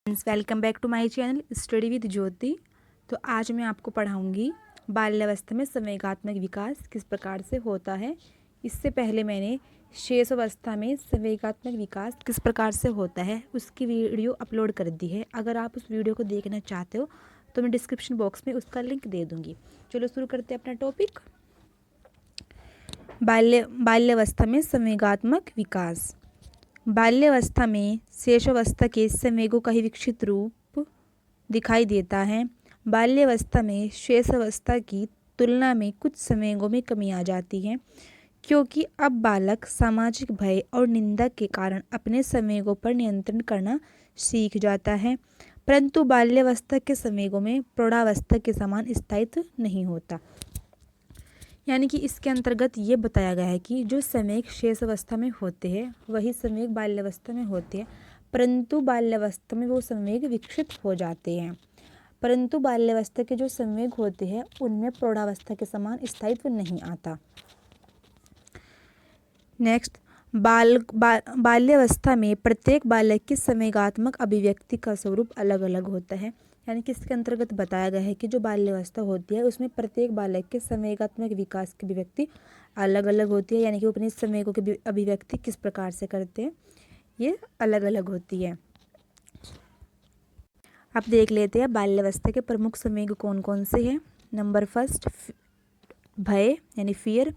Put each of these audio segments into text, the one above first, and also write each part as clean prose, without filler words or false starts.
Welcome back to my channel study with Jyoti. तो आज मैं आपको पढ़ाऊंगी बाल्यावस्था में संवेगात्मक विकास किस प्रकार से होता है। इससे पहले मैंने शेषावस्था में संवेगात्मक विकास किस प्रकार से होता है उसकी वीडियो अपलोड कर दी है। अगर आप उस वीडियो को देखना चाहते हो तो मैं डिस्क्रिप्शन बॉक्स में उसका लिंक दे दूँगी। चलो शुरू करते हैं अपना टॉपिक। बाल्यावस्था में संवेगात्मक विकास। बाल्यावस्था में शेषावस्था के संवेगों का ही विकसित रूप दिखाई देता है। बाल्यावस्था में शेषावस्था की तुलना में कुछ संवेगों में कमी आ जाती है, क्योंकि अब बालक सामाजिक भय और निंदा के कारण अपने संवेगों पर नियंत्रण करना सीख जाता है। परंतु बाल्यावस्था के संवेगों में प्रौढ़ावस्था के समान स्थायित्व नहीं होता। यानी कि इसके अंतर्गत ये बताया गया है कि जो संवेग शेष अवस्था में होते हैं वही संवेग बाल्यावस्था में होते हैं, परंतु बाल्यावस्था में वो संवेग विकसित हो जाते हैं। परंतु बाल्यावस्था के जो संवेग होते हैं उनमें प्रौढ़ावस्था के समान स्थायित्व नहीं आता। नेक्स्ट, बाल्यावस्था में प्रत्येक बालक की संवेगात्मक अभिव्यक्ति का स्वरूप अलग अलग होता है। यानी कि इसके अंतर्गत बताया गया है कि जो बाल्यावस्था होती है उसमें प्रत्येक बालक के संवेगात्मक विकास की अभिव्यक्ति अलग अलग होती है। यानी कि अपने संवेगों की अभिव्यक्ति किस प्रकार से करते हैं ये अलग अलग होती है। अब देख लेते हैं बाल्यावस्था के प्रमुख संवेग कौन कौन से हैं। नंबर फर्स्ट, भय यानी फियर।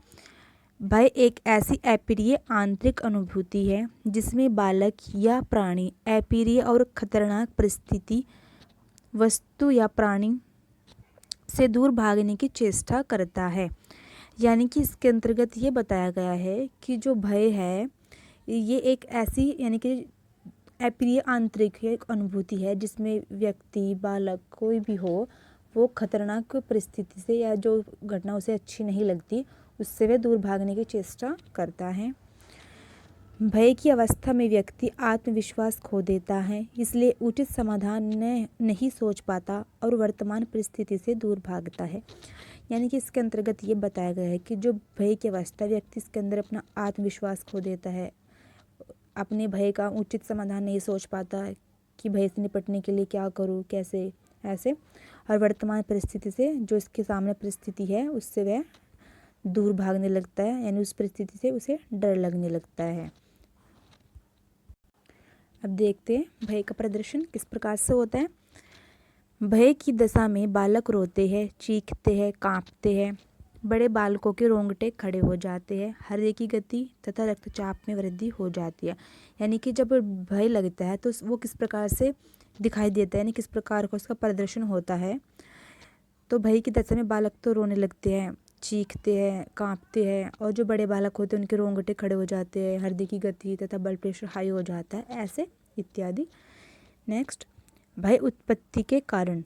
भय एक ऐसी अप्रिय आंतरिक अनुभूति है जिसमें बालक या प्राणी अप्रिय और खतरनाक परिस्थिति, वस्तु या प्राणी से दूर भागने की चेष्टा करता है। यानी कि इसके अंतर्गत ये बताया गया है कि जो भय है ये एक ऐसी यानी कि अप्रिय आंतरिक एक अनुभूति है जिसमें व्यक्ति, बालक कोई भी हो, वो खतरनाक परिस्थिति से या जो घटना उसे अच्छी नहीं लगती उससे वह दूर भागने की चेष्टा करता है। भय की अवस्था में व्यक्ति आत्मविश्वास खो देता है, इसलिए उचित समाधान नहीं सोच पाता और वर्तमान परिस्थिति से दूर भागता है। यानी कि इसके अंतर्गत ये बताया गया है कि जो भय की अवस्था व्यक्ति इसके अंदर अपना आत्मविश्वास खो देता है, अपने भय का उचित समाधान नहीं सोच पाता कि भय से निपटने के लिए क्या करूँ, कैसे, ऐसे, और वर्तमान परिस्थिति से जो इसके सामने परिस्थिति है उससे वह दूर भागने लगता है। यानी उस परिस्थिति से उसे डर लगने लगता है। अब देखते हैं भय का प्रदर्शन किस प्रकार से होता है। भय की दशा में बालक रोते हैं, चीखते हैं, कांपते हैं, बड़े बालकों के रोंगटे खड़े हो जाते हैं, हृदय की गति तथा रक्तचाप में वृद्धि हो जाती है। यानी कि जब भय लगता है तो वो किस प्रकार से दिखाई देता है, यानी किस प्रकार का उसका प्रदर्शन होता है। तो भय की दशा में बालक तो रोने लगते हैं, चीखते हैं, कांपते हैं, और जो बड़े बालक होते हैं उनके रोंगटे खड़े हो जाते हैं, हृदय की गति तथा ब्लड प्रेशर हाई हो जाता है, ऐसे इत्यादि। नेक्स्ट, भय उत्पत्ति के कारण।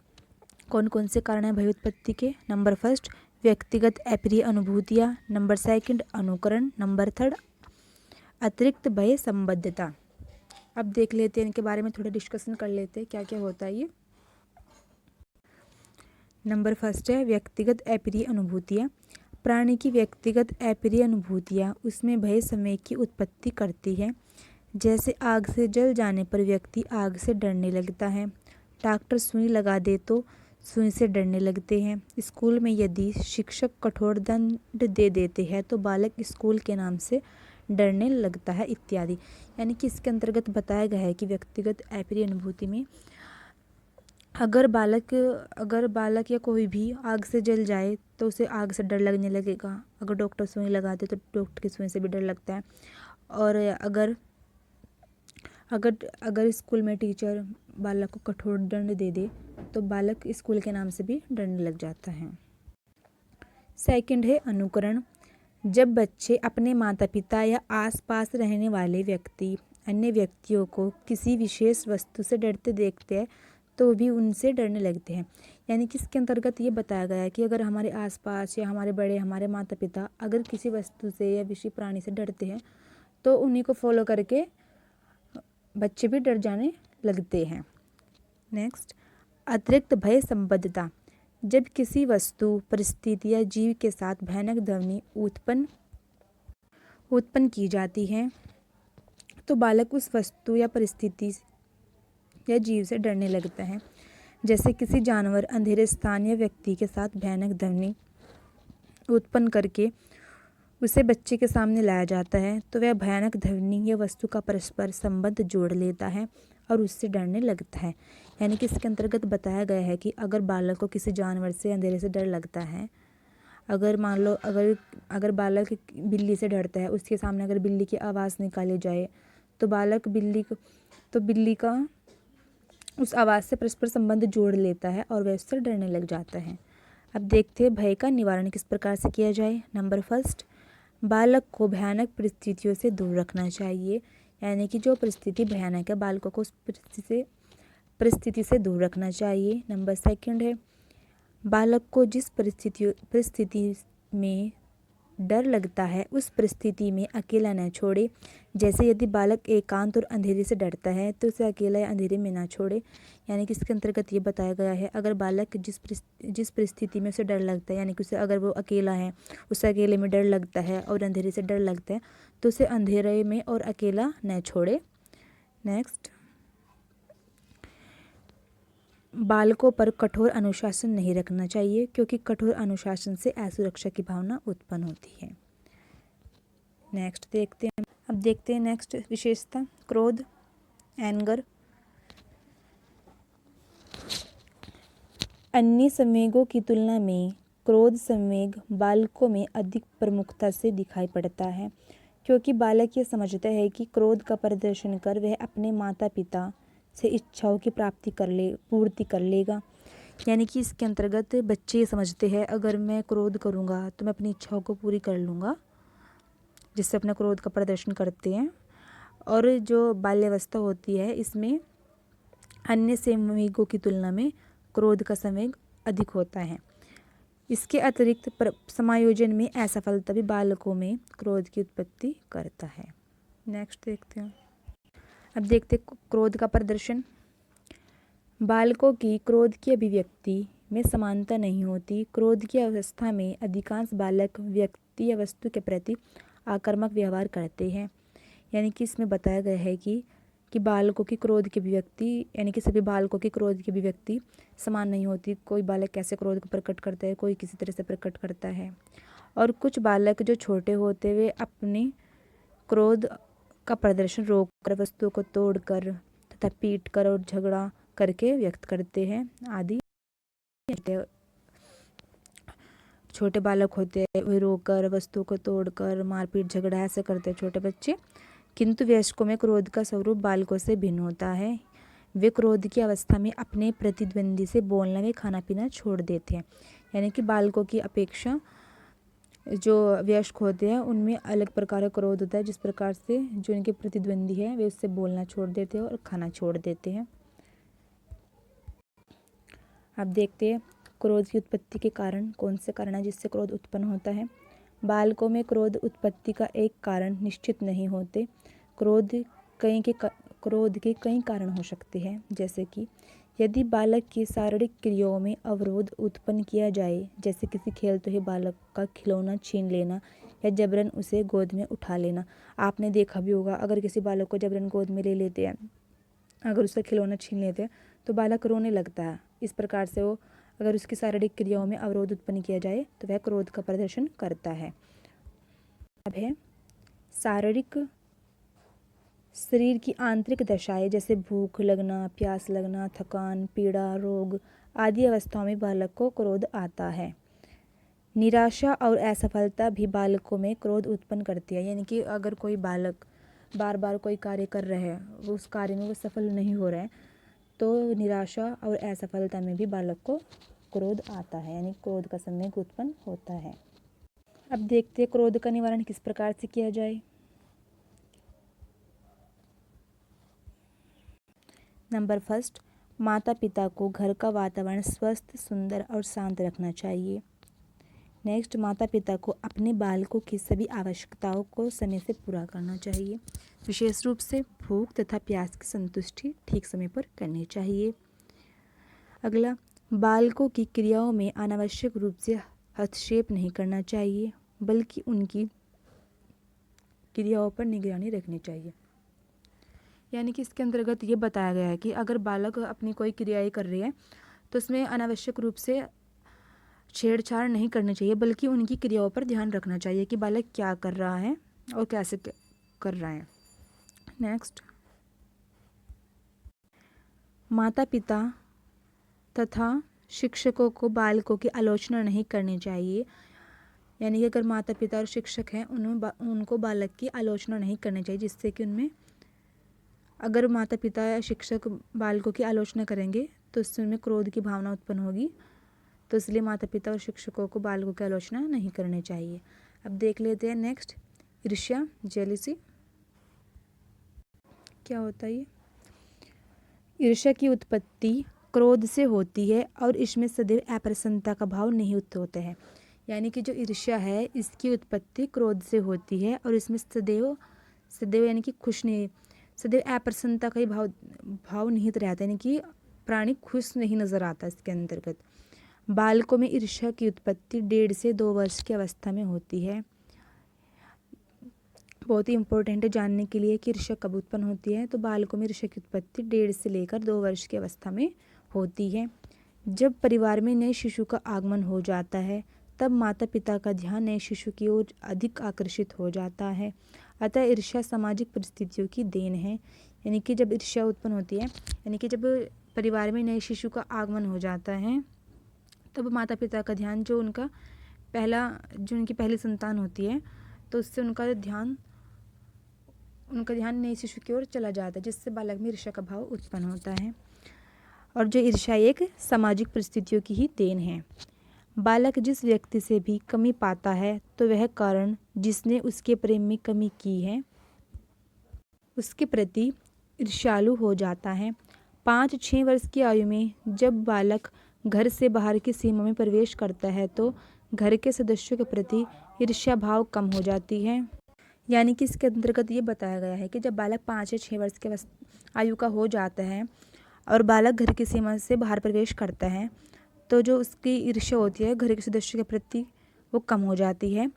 कौन कौन से कारण हैं भय उत्पत्ति के। नंबर फर्स्ट, व्यक्तिगत अप्रिय अनुभूतियाँ। नंबर सेकंड, अनुकरण। नंबर थर्ड, अतिरिक्त भय संबद्धता। अब देख लेते हैं इनके बारे में, थोड़ा डिस्कशन कर लेते हैं क्या क्या होता है ये। नंबर फर्स्ट है व्यक्तिगत अप्रिय अनुभूतियाँ। प्राणी की व्यक्तिगत अप्रिय अनुभूतियाँ उसमें भय संवेग की उत्पत्ति करती है। जैसे आग से जल जाने पर व्यक्ति आग से डरने लगता है, डॉक्टर सुई लगा दे तो सुई से डरने लगते हैं, स्कूल में यदि शिक्षक कठोर दंड दे देते हैं तो बालक स्कूल के नाम से डरने लगता है, इत्यादि। यानी कि इसके अंतर्गत बताया गया है कि व्यक्तिगत अप्रिय अनुभूति में अगर बालक या कोई भी आग से जल जाए तो उसे आग से डर लगने लगेगा। अगर डॉक्टर सुई लगाते तो डॉक्टर की सुई से भी डर लगता है। और अगर स्कूल में टीचर बालक को कठोर दंड दे दे तो बालक स्कूल के नाम से भी डरने लग जाता है। सेकंड है अनुकरण। जब बच्चे अपने माता पिता या आसपास रहने वाले व्यक्ति अन्य व्यक्तियों को किसी विशेष वस्तु से डरते देखते हैं तो भी उनसे डरने लगते हैं। यानी कि इसके अंतर्गत ये बताया गया है कि अगर हमारे आसपास या हमारे बड़े, हमारे माता पिता अगर किसी वस्तु से या किसी प्राणी से डरते हैं तो उन्हीं को फॉलो करके बच्चे भी डर जाने लगते हैं। नेक्स्ट, अतिरिक्त भय संबद्धता। जब किसी वस्तु, परिस्थिति या जीव के साथ भयानक ध्वनि उत्पन्न की जाती है तो बालक उस वस्तु या परिस्थिति या जीव से डरने लगता है। जैसे किसी जानवर अंधेरे स्थान या व्यक्ति के साथ भयानक ध्वनि उत्पन्न करके उसे बच्चे के सामने लाया जाता है तो वह भयानक ध्वनि या वस्तु का परस्पर संबंध जोड़ लेता है और उससे डरने लगता है। यानी कि इसके अंतर्गत बताया गया है कि अगर बालक को किसी जानवर से अंधेरे से डर लगता है, अगर मान लो अगर बालक बिल्ली से डरता है, उसके सामने अगर बिल्ली की आवाज़ निकाली जाए तो बालक बिल्ली का उस आवाज़ से परस्पर संबंध जोड़ लेता है और वह उससे डरने लग जाता है। अब देखते हैं भय का निवारण किस प्रकार से किया जाए। नंबर फर्स्ट, बालक को भयानक परिस्थितियों से दूर रखना चाहिए। यानी कि जो परिस्थिति भयानक है, बालकों को उस परिस्थिति से दूर रखना चाहिए। नंबर सेकंड है, बालक को जिस परिस्थिति में डर लगता है उस परिस्थिति में अकेला न छोड़े। जैसे यदि बालक एकांत और अंधेरे से डरता है तो उसे अकेला या अंधेरे में ना छोड़े। यानी कि इसके अंतर्गत ये बताया गया है, अगर बालक जिस परिस्थिति में उसे डर लगता है, यानी कि उसे अगर वो अकेला है, उसे अकेले में डर लगता है और अंधेरे से डर लगता है तो उसे अंधेरे में और अकेला न छोड़े। नेक्स्ट, बालकों पर कठोर अनुशासन नहीं रखना चाहिए क्योंकि कठोर अनुशासन से असुरक्षा की भावना उत्पन्न होती है। नेक्स्ट देखते हैं। अब देखते हैं नेक्स्ट विशेषता, क्रोध, एंगर। अन्य संवेगों की तुलना में क्रोध संवेग बालकों में अधिक प्रमुखता से दिखाई पड़ता है क्योंकि बालक ये समझता है कि क्रोध का प्रदर्शन कर वह अपने माता पिता से इच्छाओं की पूर्ति कर लेगा। यानी कि इसके अंतर्गत बच्चे ये समझते हैं, अगर मैं क्रोध करूँगा तो मैं अपनी इच्छाओं को पूरी कर लूँगा, जिससे अपना क्रोध का प्रदर्शन करते हैं। और जो बाल्यावस्था होती है इसमें अन्य संवेगों की तुलना में क्रोध का संवेग अधिक होता है। इसके अतिरिक्त समायोजन में असफलता भी बालकों में क्रोध की उत्पत्ति करता है। नेक्स्ट देखते हैं। अब देखते क्रोध का प्रदर्शन। बालकों की क्रोध की अभिव्यक्ति में समानता नहीं होती। क्रोध की अवस्था में अधिकांश बालक व्यक्ति या वस्तु के प्रति आक्रामक व्यवहार करते हैं। यानी कि इसमें बताया गया है कि बालकों की क्रोध की अभिव्यक्ति, यानी कि सभी बालकों की क्रोध की अभिव्यक्ति समान नहीं होती। कोई बालक कैसे क्रोध को प्रकट करता है, कोई किसी तरह से प्रकट करता है। और कुछ बालक जो छोटे होते वे अपने क्रोध का प्रदर्शन रोककर, वस्तुओं को तोड़कर तथा पीटकर और झगड़ा करके व्यक्त करते हैं आदि। छोटे बालक होते हैं वे रोकर, वस्तुओं को तोड़कर, मारपीट झगड़ा ऐसे करते हैं छोटे बच्चे। किंतु वयस्कों में क्रोध का स्वरूप बालकों से भिन्न होता है। वे क्रोध की अवस्था में अपने प्रतिद्वंदी से बोलना व खाना पीना छोड़ देते हैं। यानी कि बालकों की अपेक्षा जो वयस्क होते हैं उनमें अलग प्रकार का क्रोध होता है, जिस प्रकार से जो इनके प्रतिद्वंदी है वे उससे बोलना छोड़ देते हैं और खाना छोड़ देते हैं। अब देखते हैं क्रोध की उत्पत्ति के कारण कौन से कारण है जिससे क्रोध उत्पन्न होता है। बालकों में क्रोध उत्पत्ति का एक कारण निश्चित नहीं होते। क्रोध के कई कारण हो सकते हैं। जैसे कि यदि बालक की शारीरिक क्रियाओं में अवरोध उत्पन्न किया जाए, जैसे किसी खेलते हुए बालक का खिलौना छीन लेना या जबरन उसे गोद में उठा लेना। आपने देखा भी होगा, अगर किसी बालक को जबरन गोद में ले लेते हैं, अगर उसका खिलौना छीन लेते हैं तो बालक रोने लगता है। इस प्रकार से वो अगर उसकी शारीरिक क्रियाओं में अवरोध उत्पन्न किया जाए तो वह क्रोध का प्रदर्शन करता है। अब है शारीरिक, शरीर की आंतरिक दशाएं जैसे भूख लगना, प्यास लगना, थकान, पीड़ा, रोग आदि अवस्थाओं में बालक को क्रोध आता है। निराशा और असफलता भी बालकों में क्रोध उत्पन्न करती है। यानी कि अगर कोई बालक बार बार कोई कार्य कर रहे हैं, वो उस कार्य में वो सफल नहीं हो रहे हैं, तो निराशा और असफलता में भी बालक को क्रोध आता है, यानी क्रोध का संवेग उत्पन्न होता है। अब देखते हैं क्रोध का निवारण किस प्रकार से किया जाए। नंबर फर्स्ट, माता पिता को घर का वातावरण स्वस्थ, सुंदर और शांत रखना चाहिए। नेक्स्ट, माता पिता को अपने बालकों की सभी आवश्यकताओं को समय से पूरा करना चाहिए। विशेष रूप से भूख तथा प्यास की संतुष्टि ठीक समय पर करनी चाहिए। अगला, बालकों की क्रियाओं में अनावश्यक रूप से हस्तक्षेप नहीं करना चाहिए, बल्कि उनकी क्रियाओं पर निगरानी रखनी चाहिए। यानी कि इसके अंतर्गत ये बताया गया है कि अगर बालक अपनी कोई क्रियाएं कर रही है तो उसमें अनावश्यक रूप से छेड़छाड़ नहीं करनी चाहिए, बल्कि उनकी क्रियाओं पर ध्यान रखना चाहिए कि बालक क्या कर रहा है और कैसे कर रहा है। नेक्स्ट, माता पिता तथा शिक्षकों को बालकों की आलोचना नहीं करनी चाहिए। यानी कि अगर माता पिता और शिक्षक हैं उनको बालक की आलोचना नहीं करनी चाहिए, जिससे कि उनमें, अगर माता पिता या शिक्षक बालकों की आलोचना करेंगे तो उससे उनमें क्रोध की भावना उत्पन्न होगी। तो इसलिए माता पिता और शिक्षकों को बालकों की आलोचना नहीं करनी चाहिए। अब देख लेते हैं नेक्स्ट, ईर्ष्या, जेलिसी क्या होता है ये। ईर्ष्या की उत्पत्ति क्रोध से होती है और इसमें सदैव अप्रसन्नता का भाव निहित होता है। यानी कि जो ईर्ष्या है इसकी उत्पत्ति क्रोध से होती है और इसमें सदैव सदैव यानी कि खुश नहीं, सदैव अप्रसन्नता का ही भाव निहित रहता है, यानी कि प्राणी खुश नहीं नजर आता। इसके अंतर्गत बालकों में ईर्ष्या की उत्पत्ति 1.5 से 2 वर्ष की अवस्था में होती है। बहुत ही इंपॉर्टेंट है जानने के लिए कि ईर्ष्या कब उत्पन्न होती है। तो बालकों में ईर्ष्या की उत्पत्ति 1.5 से लेकर 2 वर्ष की अवस्था में होती है। जब परिवार में नए शिशु का आगमन हो जाता है तब माता पिता का ध्यान नए शिशु की ओर अधिक आकर्षित हो जाता है। अतः ईर्ष्या सामाजिक परिस्थितियों की देन है। यानी कि जब ईर्ष्या उत्पन्न होती है, यानी कि जब परिवार में नए शिशु का आगमन हो जाता है तब माता पिता का ध्यान जो उनकी पहली संतान होती है तो उससे उनका ध्यान नए शिशु की ओर चला जाता है, जिससे बालक में ईर्ष्या का भाव उत्पन्न होता है। और जो ईर्ष्या एक सामाजिक परिस्थितियों की ही देन है। बालक जिस व्यक्ति से भी कमी पाता है तो वह कारण जिसने उसके प्रेम में कमी की है उसके प्रति ईर्ष्यालु हो जाता है। 5-6 वर्ष की आयु में जब बालक घर से बाहर की सीमा में प्रवेश करता है तो घर के सदस्यों के प्रति ईर्ष्या भाव कम हो जाती है। यानी कि इसके अंतर्गत ये बताया गया है कि जब बालक 5 या 6 वर्ष के आयु का हो जाता है और बालक घर की सीमा से बाहर प्रवेश करता है तो जो उसकी ईर्ष्या होती है घर के सदस्यों के प्रति वो कम हो जाती है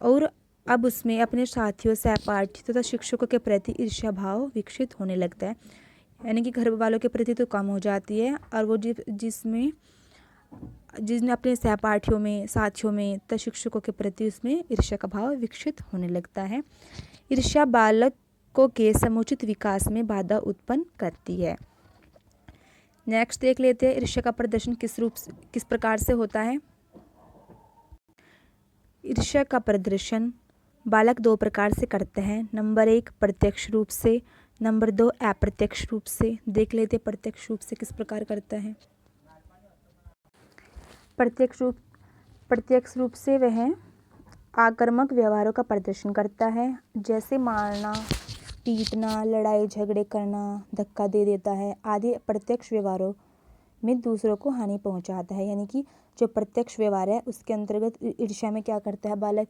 और अब उसमें अपने साथियों, सहपाठी तथा शिक्षकों के प्रति ईर्ष्या भाव विकसित होने लगता है। यानी कि घर वालों के प्रति तो कम हो जाती है और वो जिसने अपने सहपाठियों में, साथियों में तथा शिक्षकों के प्रति उसमें ईर्ष्या का भाव विकसित होने लगता है। ईर्ष्या बालकों के समुचित विकास में बाधा उत्पन्न करती है। नेक्स्ट देख लेते हैं, ईर्ष्या का प्रदर्शन किस प्रकार से होता है। ईर्ष्या का प्रदर्शन बालक 2 प्रकार से करते हैं। नंबर 1 प्रत्यक्ष रूप से, नंबर 2 अप्रत्यक्ष रूप से। देख लेते हैं प्रत्यक्ष रूप से किस प्रकार करता है। प्रत्यक्ष रूप से वह आक्रामक व्यवहारों का प्रदर्शन करता है, जैसे मारना, पीटना, लड़ाई झगड़े करना, धक्का दे देता है आदि प्रत्यक्ष व्यवहारों में दूसरों को हानि पहुंचाता है। यानी कि जो प्रत्यक्ष व्यवहार है उसके अंतर्गत ईर्ष्या में क्या करता है बालक,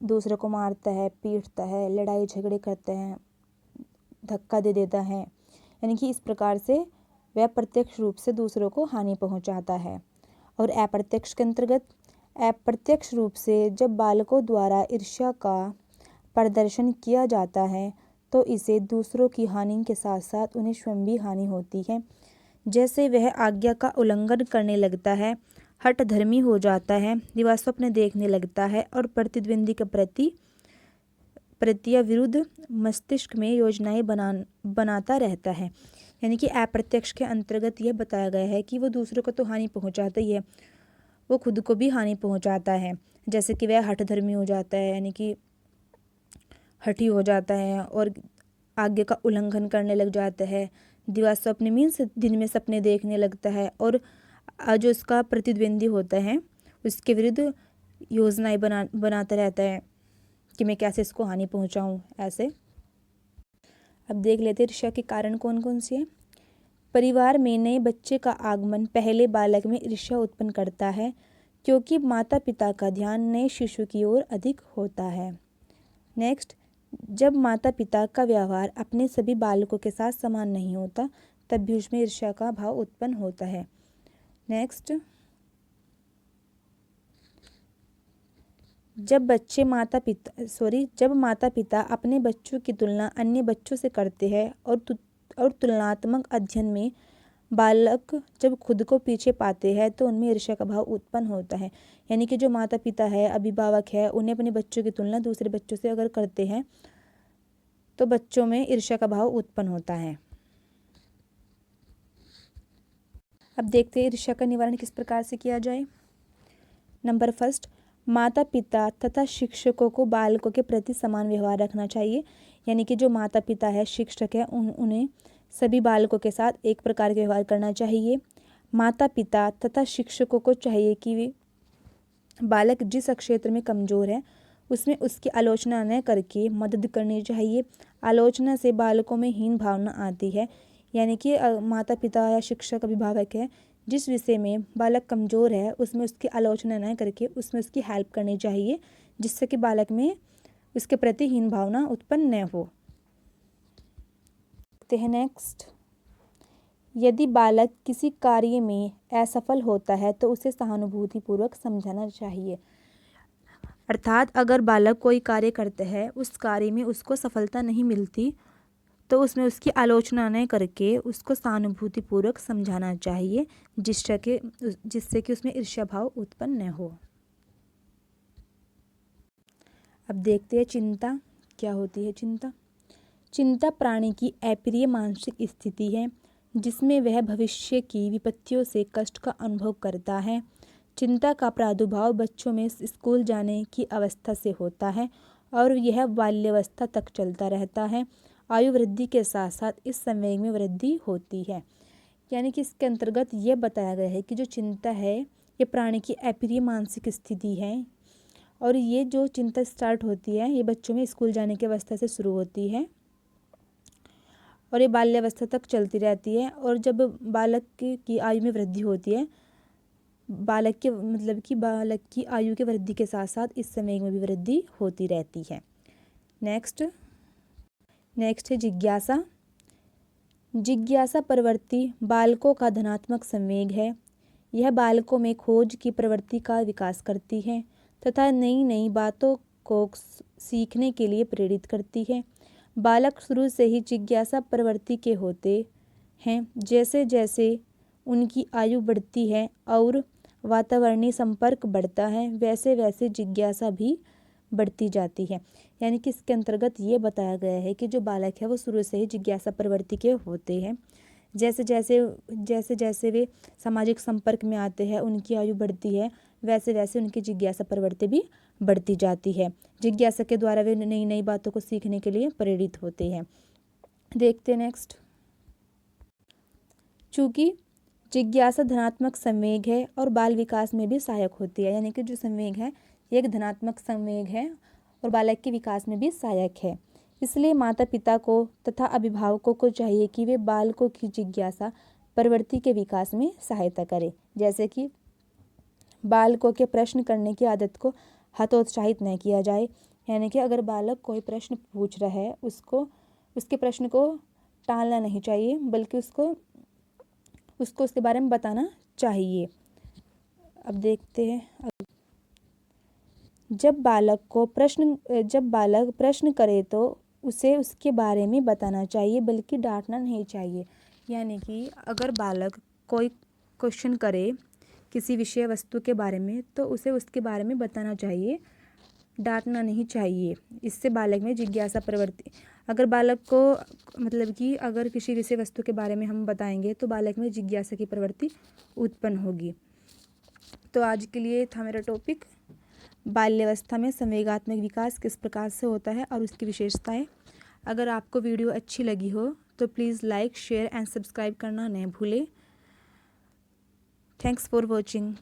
दूसरों को मारता है, पीटता है, लड़ाई झगड़े करते हैं, धक्का दे देता है। यानी कि इस प्रकार से वह प्रत्यक्ष रूप से दूसरों को हानि पहुंचाता है। और अप्रत्यक्ष के अंतर्गत अप्रत्यक्ष रूप से जब बालकों द्वारा ईर्ष्या का प्रदर्शन किया जाता है तो इसे दूसरों की हानि के साथ साथ उन्हें स्वयं भी हानि होती है। जैसे वह आज्ञा का उल्लंघन करने लगता है, हठधर्मी हो जाता है, दिवा स्वप्न देखने लगता है और प्रतिद्वंदी के प्रति या विरुद्ध मस्तिष्क में योजनाएं बनाता रहता है। यानी कि अप्रत्यक्ष के अंतर्गत यह बताया गया है कि वो दूसरों को तो हानि पहुंचाता ही है, वो खुद को भी हानि पहुंचाता है। जैसे कि वह हठधर्मी हो जाता है, यानी कि हठी हो जाता है और आज्ञा का उल्लंघन करने लग जाता है, दिवा स्वप्न मीन्स दिन में सपने देखने लगता है और जो उसका प्रतिद्वंदी होता है उसके विरुद्ध योजनाएं बनाता रहता है कि मैं कैसे इसको हानि पहुंचाऊं। ऐसे अब देख लेते हैं ईर्ष्या के कारण कौन कौन से हैं। परिवार में नए बच्चे का आगमन पहले बालक में ईर्ष्या उत्पन्न करता है, क्योंकि माता पिता का ध्यान नए शिशु की ओर अधिक होता है। नेक्स्ट, जब माता पिता का व्यवहार अपने सभी बालकों के साथ समान नहीं होता तब भी उसमें ईर्ष्या का भाव उत्पन्न होता है। नेक्स्ट, जब माता पिता अपने बच्चों की तुलना अन्य बच्चों से करते हैं और तुलनात्मक अध्ययन में बालक जब खुद को पीछे पाते हैं तो उनमें ईर्ष्या का भाव उत्पन्न होता है। यानी कि जो माता पिता है, अभिभावक है, उन्हें अपने बच्चों की तुलना दूसरे बच्चों से अगर करते हैं तो बच्चों में ईर्ष्या का भाव उत्पन्न होता है। अब देखते हैं ईर्ष्या का निवारण किस प्रकार से किया जाए। नंबर फर्स्ट, माता पिता तथा शिक्षकों को बालकों के प्रति समान व्यवहार रखना चाहिए। यानी कि जो माता पिता है, शिक्षक है, उन्हें सभी बालकों के साथ एक प्रकार का व्यवहार करना चाहिए। माता पिता तथा शिक्षकों को चाहिए कि वे बालक जिस क्षेत्र में कमज़ोर है उसमें उसकी आलोचना न करके मदद करनी चाहिए। आलोचना से बालकों में हीन भावना आती है। यानी कि माता पिता या शिक्षक अभिभावक है, जिस विषय में बालक कमज़ोर है उसमें उसकी आलोचना न करके उसमें उसकी हेल्प करनी चाहिए, जिससे कि बालक में उसके प्रति हीन भावना उत्पन्न न हो। देखते हैं नेक्स्ट, यदि बालक किसी कार्य में असफल होता है तो उसे सहानुभूतिपूर्वक समझाना चाहिए। अर्थात अगर बालक कोई कार्य करता है, उस कार्य में उसको सफलता नहीं मिलती तो उसमें उसकी आलोचना न करके उसको सहानुभूतिपूर्वक समझाना चाहिए, जिससे कि उसमें ईर्ष्या भाव उत्पन्न न हो। अब देखते हैं चिंता क्या होती है। चिंता प्राणी की अप्रिय मानसिक स्थिति है जिसमें वह भविष्य की विपत्तियों से कष्ट का अनुभव करता है। चिंता का प्रादुर्भाव बच्चों में स्कूल जाने की अवस्था से होता है और यह बाल्यावस्था तक चलता रहता है। आयु वृद्धि के साथ साथ इस संवेग में वृद्धि होती है। यानी कि इसके अंतर्गत ये बताया गया है कि जो चिंता है ये प्राणी की अप्रिय मानसिक स्थिति है और ये जो चिंता स्टार्ट होती है ये बच्चों में स्कूल जाने की अवस्था से शुरू होती है और ये बाल्यावस्था तक चलती रहती है। और जब बालक की आयु में वृद्धि होती है, बालक की आयु के वृद्धि के साथ साथ इस समय में भी वृद्धि होती रहती है। नेक्स्ट है जिज्ञासा प्रवृत्ति बालकों का धनात्मक संवेग है। यह बालकों में खोज की प्रवृत्ति का विकास करती है तथा नई नई बातों को सीखने के लिए प्रेरित करती है। बालक शुरू से ही जिज्ञासा प्रवृत्ति के होते हैं। जैसे जैसे उनकी आयु बढ़ती है और वातावरणीय संपर्क बढ़ता है, वैसे वैसे जिज्ञासा भी बढ़ती जाती है। यानी कि इसके अंतर्गत ये बताया गया है कि जो बालक है वो शुरू से ही जिज्ञासा प्रवृत्ति के होते हैं। जैसे जैसे वे सामाजिक संपर्क में आते हैं, उनकी आयु बढ़ती है, वैसे वैसे उनकी जिज्ञासा प्रवृत्ति भी बढ़ती जाती है। जिज्ञासा के द्वारा वे नई नई बातों को सीखने के लिए प्रेरित होते हैं। देखते हैं नेक्स्ट, चूँकि जिज्ञासा धनात्मक संवेग है और बाल विकास में भी सहायक होती है। यानी कि जो संवेग है ये एक धनात्मक संवेग है और बालक के विकास में भी सहायक है। इसलिए माता पिता को तथा अभिभावकों को चाहिए कि वे बालकों की जिज्ञासा प्रवृत्ति के विकास में सहायता करें। जैसे कि बालकों के प्रश्न करने की आदत को हतोत्साहित न किया जाए। यानी कि अगर बालक कोई प्रश्न पूछ रहा है उसके प्रश्न को टालना नहीं चाहिए, बल्कि उसको उसके बारे में बताना चाहिए। अब देखते हैं, जब बालक प्रश्न करे तो उसे उसके बारे में बताना चाहिए, बल्कि डांटना नहीं चाहिए। यानी कि अगर बालक कोई क्वेश्चन करे किसी विषय वस्तु के बारे में तो उसे उसके बारे में बताना चाहिए, डांटना नहीं चाहिए। इससे बालक में जिज्ञासा प्रवृत्ति, अगर बालक को अगर किसी विषय वस्तु के बारे में हम बताएंगे तो बालक में जिज्ञासा की प्रवृत्ति उत्पन्न होगी। तो आज के लिए था मेरा टॉपिक, बाल्यावस्था में संवेगात्मक विकास किस प्रकार से होता है और उसकी विशेषताएं। अगर आपको वीडियो अच्छी लगी हो तो please like, share and subscribe करना न भूलें। Thanks for watching.